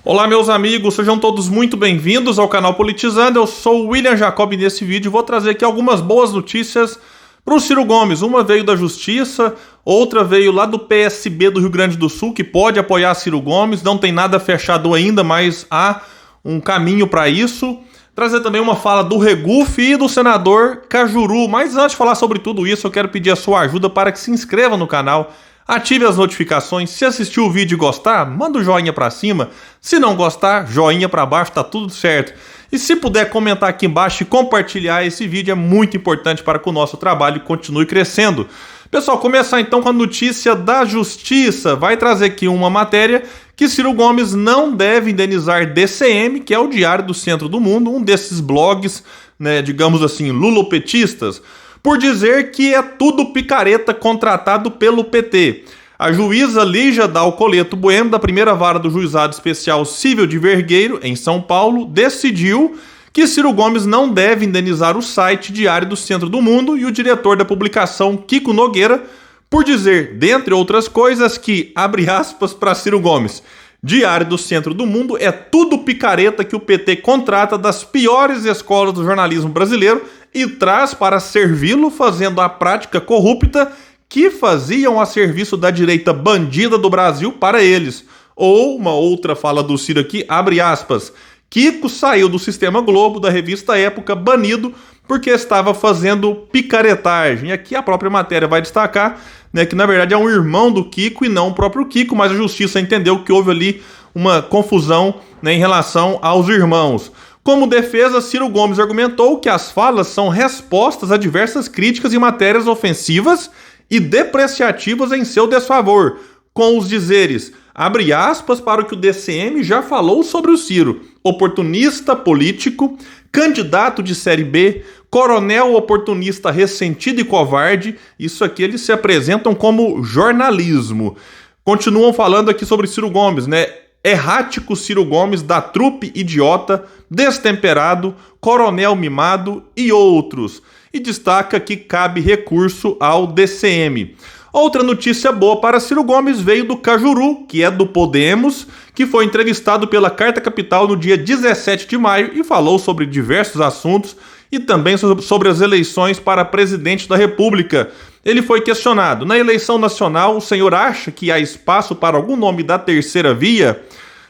Olá, meus amigos, sejam todos muito bem-vindos ao canal Politizando. Eu sou o William Jacob e nesse vídeo vou trazer aqui algumas boas notícias para o Ciro Gomes. Uma veio da Justiça, outra veio lá do PSB do Rio Grande do Sul, que pode apoiar Ciro Gomes. Não tem nada fechado ainda, mas há um caminho para isso. Trazer também uma fala do Regufe e do senador Cajuru. Mas antes de falar sobre tudo isso, eu quero pedir a sua ajuda para que se inscreva no canal. Ative as notificações. Se assistiu o vídeo e gostar, manda o joinha pra cima. Se não gostar, joinha pra baixo, tá tudo certo. E se puder comentar aqui embaixo e compartilhar esse vídeo, é muito importante para que o nosso trabalho continue crescendo. Pessoal, começar então com a notícia da Justiça. Vai trazer aqui uma matéria que Ciro Gomes não deve indenizar DCM, que é o Diário do Centro do Mundo, um desses blogs, né, digamos assim, lulopetistas, por dizer que é tudo picareta contratado pelo PT. A juíza Lígia Dalcoleto Bueno, da primeira vara do Juizado Especial Cível de Vergueiro, em São Paulo, decidiu que Ciro Gomes não deve indenizar o site Diário do Centro do Mundo e o diretor da publicação, Kiko Nogueira, por dizer, dentre outras coisas, que, abre aspas para Ciro Gomes, Diário do Centro do Mundo é tudo picareta que o PT contrata das piores escolas do jornalismo brasileiro e traz para servi-lo, fazendo a prática corrupta que faziam a serviço da direita bandida do Brasil para eles. Ou uma outra fala do Ciro aqui, abre aspas, Kiko saiu do Sistema Globo, da revista Época, banido porque estava fazendo picaretagem. E aqui a própria matéria vai destacar, né, que na verdade é um irmão do Kiko e não o próprio Kiko, mas a Justiça entendeu que houve ali uma confusão, né, em relação aos irmãos. Como defesa, Ciro Gomes argumentou que as falas são respostas a diversas críticas e matérias ofensivas e depreciativas em seu desfavor, com os dizeres, abre aspas para o que o DCM já falou sobre o Ciro, oportunista político, candidato de série B, coronel oportunista ressentido e covarde, isso aqui eles se apresentam como jornalismo. Continuam falando aqui sobre Ciro Gomes, né? Errático Ciro Gomes da trupe idiota, destemperado, coronel mimado e outros. E destaca que cabe recurso ao DCM. Outra notícia boa para Ciro Gomes veio do Cajuru, que é do Podemos, que foi entrevistado pela Carta Capital no dia 17 de maio e falou sobre diversos assuntos e também sobre as eleições para presidente da República. Ele foi questionado, na eleição nacional, o senhor acha que há espaço para algum nome da terceira via?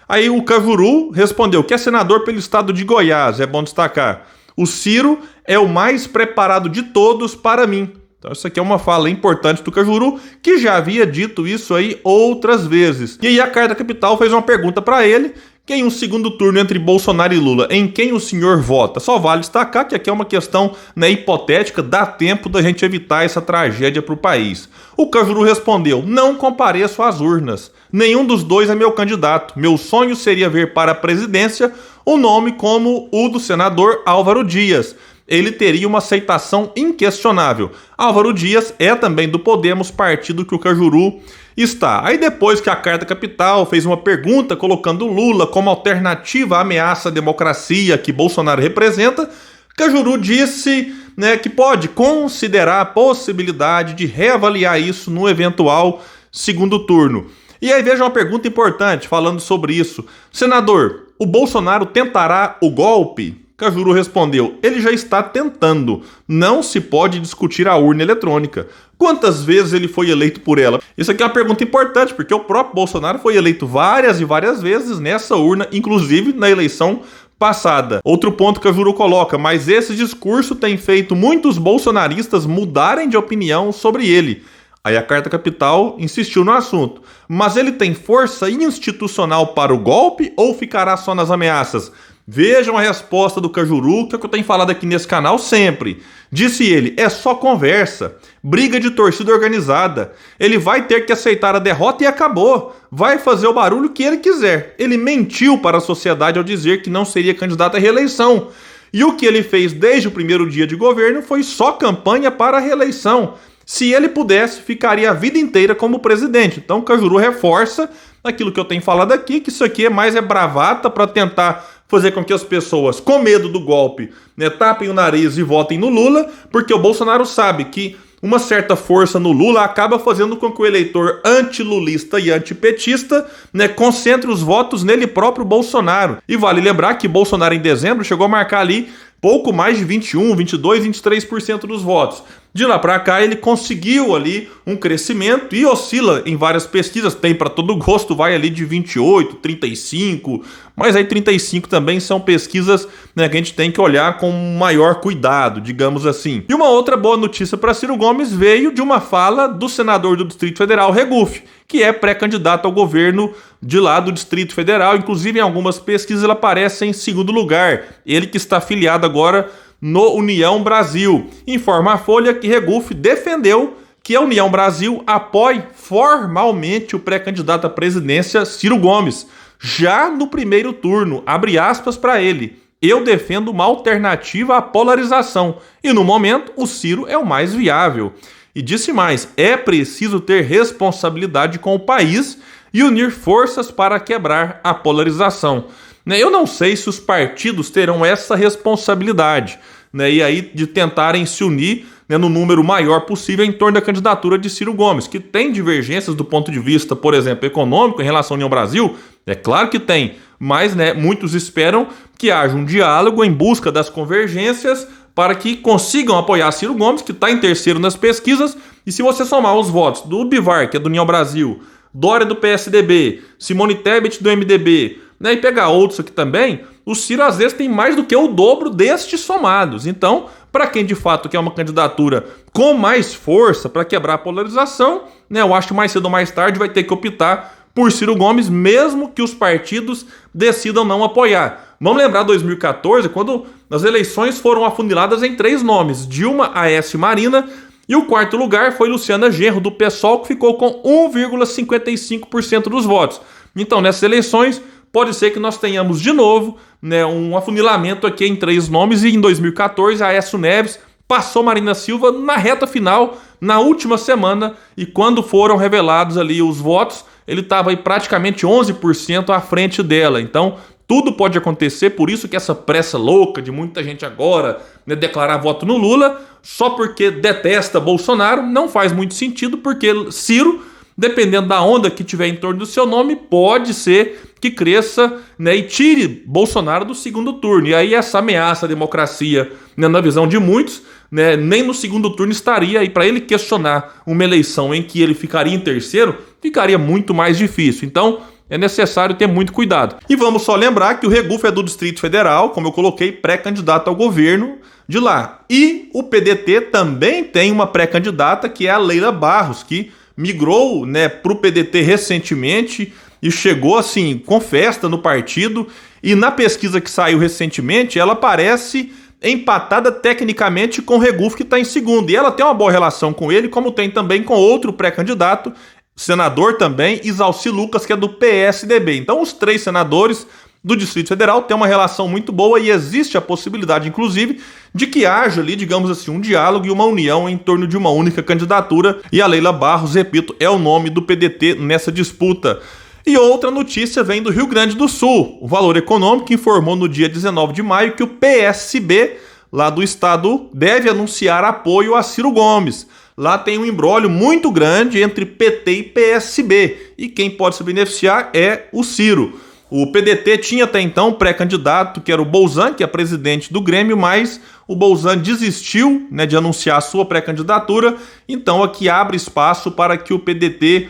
Aí o Cajuru respondeu que é senador pelo estado de Goiás, é bom destacar. O Ciro é o mais preparado de todos para mim. Então isso aqui é uma fala importante do Cajuru, que já havia dito isso aí outras vezes. E aí a Carta Capital fez uma pergunta para ele, que em um segundo turno entre Bolsonaro e Lula, em quem o senhor vota? Só vale destacar que aqui é uma questão, né, hipotética, dá tempo da gente evitar essa tragédia para o país. O Cajuru respondeu, não compareço às urnas. Nenhum dos dois é meu candidato. Meu sonho seria ver para a presidência um nome como o do senador Álvaro Dias. Ele teria uma aceitação inquestionável. Álvaro Dias é também do Podemos, partido que o Cajuru está. Aí depois que a Carta Capital fez uma pergunta colocando Lula como alternativa à ameaça à democracia que Bolsonaro representa, Cajuru disse, né, que pode considerar a possibilidade de reavaliar isso no eventual segundo turno. E aí veja uma pergunta importante falando sobre isso. Senador, o Bolsonaro tentará o golpe? Cajuru respondeu, ele já está tentando, não se pode discutir a urna eletrônica. Quantas vezes ele foi eleito por ela? Isso aqui é uma pergunta importante, porque o próprio Bolsonaro foi eleito várias e várias vezes nessa urna, inclusive na eleição passada. Outro ponto que Cajuru coloca, mas esse discurso tem feito muitos bolsonaristas mudarem de opinião sobre ele. Aí a Carta Capital insistiu no assunto. Mas ele tem força institucional para o golpe ou ficará só nas ameaças? Vejam a resposta do Cajuru, que é o que eu tenho falado aqui nesse canal sempre. Disse ele, é só conversa, briga de torcida organizada. Ele vai ter que aceitar a derrota e acabou. Vai fazer o barulho que ele quiser. Ele mentiu para a sociedade ao dizer que não seria candidato à reeleição. E o que ele fez desde o primeiro dia de governo foi só campanha para a reeleição. Se ele pudesse, ficaria a vida inteira como presidente. Então o Cajuru reforça aquilo que eu tenho falado aqui, que isso aqui é bravata para tentar fazer com que as pessoas, com medo do golpe, né, tapem o nariz e votem no Lula, porque o Bolsonaro sabe que uma certa força no Lula acaba fazendo com que o eleitor antilulista e antipetista, né, concentre os votos nele próprio Bolsonaro. E vale lembrar que Bolsonaro em dezembro chegou a marcar ali pouco mais de 21, 22, 23% dos votos. De lá para cá ele conseguiu ali um crescimento e oscila em várias pesquisas, tem para todo gosto, vai ali de 28, 35, mas aí 35 também são pesquisas, né, que a gente tem que olhar com maior cuidado, digamos assim. E uma outra boa notícia para Ciro Gomes veio de uma fala do senador do Distrito Federal, Regufe, que é pré-candidato ao governo de lá do Distrito Federal, inclusive em algumas pesquisas ele aparece em segundo lugar, ele que está afiliado agora no União Brasil. Informa a Folha que Regufe defendeu que a União Brasil apoie formalmente o pré-candidato à presidência Ciro Gomes, já no primeiro turno, abre aspas para ele. Eu defendo uma alternativa à polarização e no momento o Ciro é o mais viável. E disse mais, é preciso ter responsabilidade com o país e unir forças para quebrar a polarização. Eu não sei se os partidos terão essa responsabilidade, e aí de tentarem se unir, no número maior possível em torno da candidatura de Ciro Gomes, que tem divergências do ponto de vista, por exemplo, econômico em relação à União Brasil, é claro que tem, mas muitos esperam que haja um diálogo em busca das convergências para que consigam apoiar Ciro Gomes, que está em terceiro nas pesquisas, e se você somar os votos do Bivar, que é do União Brasil, Dória do PSDB, Simone Tebet do MDB, e pegar outros aqui também, o Ciro às vezes tem mais do que o dobro destes somados. Então, para quem de fato quer uma candidatura com mais força para quebrar a polarização, eu acho que mais cedo ou mais tarde vai ter que optar por Ciro Gomes, mesmo que os partidos decidam não apoiar. Vamos lembrar 2014, quando as eleições foram afuniladas em 3 nomes, Dilma, Aécio e Marina, e o quarto lugar foi Luciana Genro, do PSOL, que ficou com 1,55% dos votos. Então, nessas eleições, pode ser que nós tenhamos de novo um afunilamento aqui em 3 nomes, e em 2014 Aécio Neves passou Marina Silva na reta final, na última semana, e quando foram revelados ali os votos, ele estava aí praticamente 11% à frente dela. Então, tudo pode acontecer, por isso que essa pressa louca de muita gente agora declarar voto no Lula, só porque detesta Bolsonaro, não faz muito sentido, porque Ciro, dependendo da onda que tiver em torno do seu nome, pode ser que cresça e tire Bolsonaro do segundo turno. E aí essa ameaça à democracia, na visão de muitos, nem no segundo turno estaria, e para ele questionar uma eleição em que ele ficaria em terceiro, ficaria muito mais difícil. Então, é necessário ter muito cuidado. E vamos só lembrar que o Regufe é do Distrito Federal, como eu coloquei, pré-candidato ao governo de lá. E o PDT também tem uma pré-candidata, que é a Leila Barros, que migrou para o PDT recentemente e chegou assim com festa no partido, e na pesquisa que saiu recentemente ela parece empatada tecnicamente com o Regufe, que está em segundo, e ela tem uma boa relação com ele, como tem também com outro pré-candidato, senador também, Isalci Lucas, que é do PSDB. Então os 3 senadores do Distrito Federal têm uma relação muito boa, e existe a possibilidade, inclusive, de que haja ali, digamos assim, um diálogo e uma união em torno de uma única candidatura, e a Leila Barros, repito, é o nome do PDT nessa disputa. E outra notícia vem do Rio Grande do Sul. O Valor Econômico informou no dia 19 de maio que o PSB, lá do estado, deve anunciar apoio a Ciro Gomes. Lá tem um imbróglio muito grande entre PT e PSB, e quem pode se beneficiar é o Ciro. O PDT tinha até então um pré-candidato, que era o Bolzan, que é presidente do Grêmio, mas o Bolzan desistiu de anunciar a sua pré-candidatura, então aqui abre espaço para que o PDT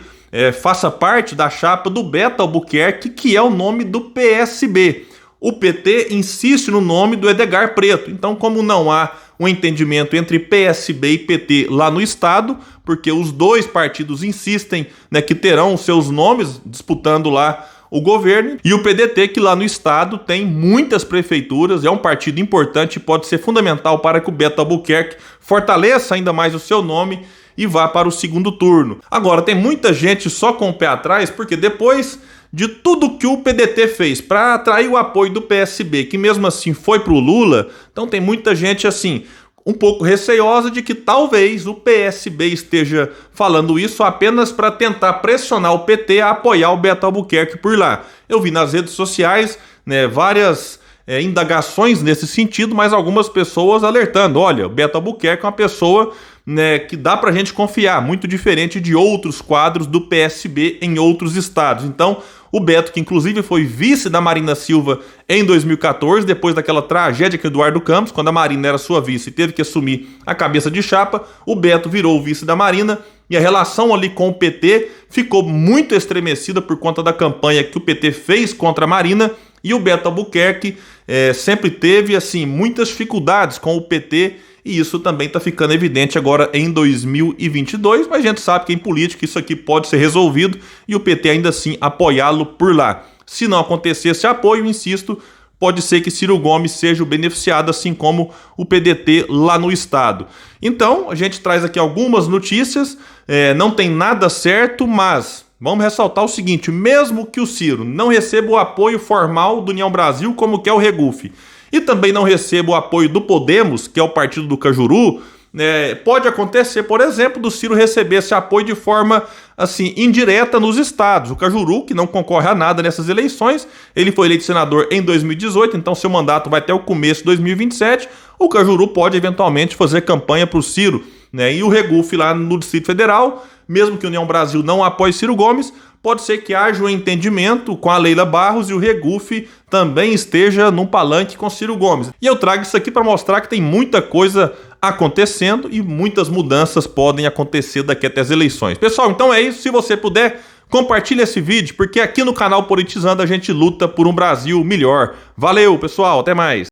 faça parte da chapa do Beto Albuquerque, que é o nome do PSB. O PT insiste no nome do Edgar Preto, então como não há um entendimento entre PSB e PT lá no estado, porque os 2 partidos insistem que terão os seus nomes disputando lá o governo, e o PDT, que lá no estado tem muitas prefeituras, é um partido importante e pode ser fundamental para que o Beto Albuquerque fortaleça ainda mais o seu nome e vá para o segundo turno. Agora, tem muita gente só com o pé atrás, porque depois de tudo que o PDT fez para atrair o apoio do PSB, que mesmo assim foi para o Lula, então tem muita gente assim, um pouco receosa de que talvez o PSB esteja falando isso apenas para tentar pressionar o PT a apoiar o Beto Albuquerque por lá. Eu vi nas redes sociais várias indagações nesse sentido, mas algumas pessoas alertando, olha, o Beto Albuquerque é uma pessoa né, que dá pra gente confiar, muito diferente de outros quadros do PSB em outros estados. Então, o Beto, que inclusive foi vice da Marina Silva em 2014, depois daquela tragédia com o Eduardo Campos, quando a Marina era sua vice e teve que assumir a cabeça de chapa, o Beto virou o vice da Marina e a relação ali com o PT ficou muito estremecida por conta da campanha que o PT fez contra a Marina, e o Beto Albuquerque sempre teve assim muitas dificuldades com o PT, e isso também está ficando evidente agora em 2022, mas a gente sabe que em política isso aqui pode ser resolvido e o PT ainda assim apoiá-lo por lá. Se não acontecer esse apoio, insisto, pode ser que Ciro Gomes seja o beneficiado, assim como o PDT lá no estado. Então, a gente traz aqui algumas notícias, não tem nada certo, mas vamos ressaltar o seguinte: mesmo que o Ciro não receba o apoio formal do União Brasil, como que é o Regufe, e também não receba o apoio do Podemos, que é o partido do Cajuru, pode acontecer, por exemplo, do Ciro receber esse apoio de forma assim indireta nos estados. O Cajuru, que não concorre a nada nessas eleições, ele foi eleito senador em 2018, então seu mandato vai até o começo de 2027. O Cajuru pode eventualmente fazer campanha para o Ciro, né? E o Regufe lá no Distrito Federal, mesmo que a União Brasil não apoie Ciro Gomes, pode ser que haja um entendimento com a Leila Barros e o Regufe também esteja num palanque com Ciro Gomes. E eu trago isso aqui para mostrar que tem muita coisa acontecendo e muitas mudanças podem acontecer daqui até as eleições. Pessoal, então é isso. Se você puder, compartilhe esse vídeo, porque aqui no canal Politizando a gente luta por um Brasil melhor. Valeu, pessoal. Até mais.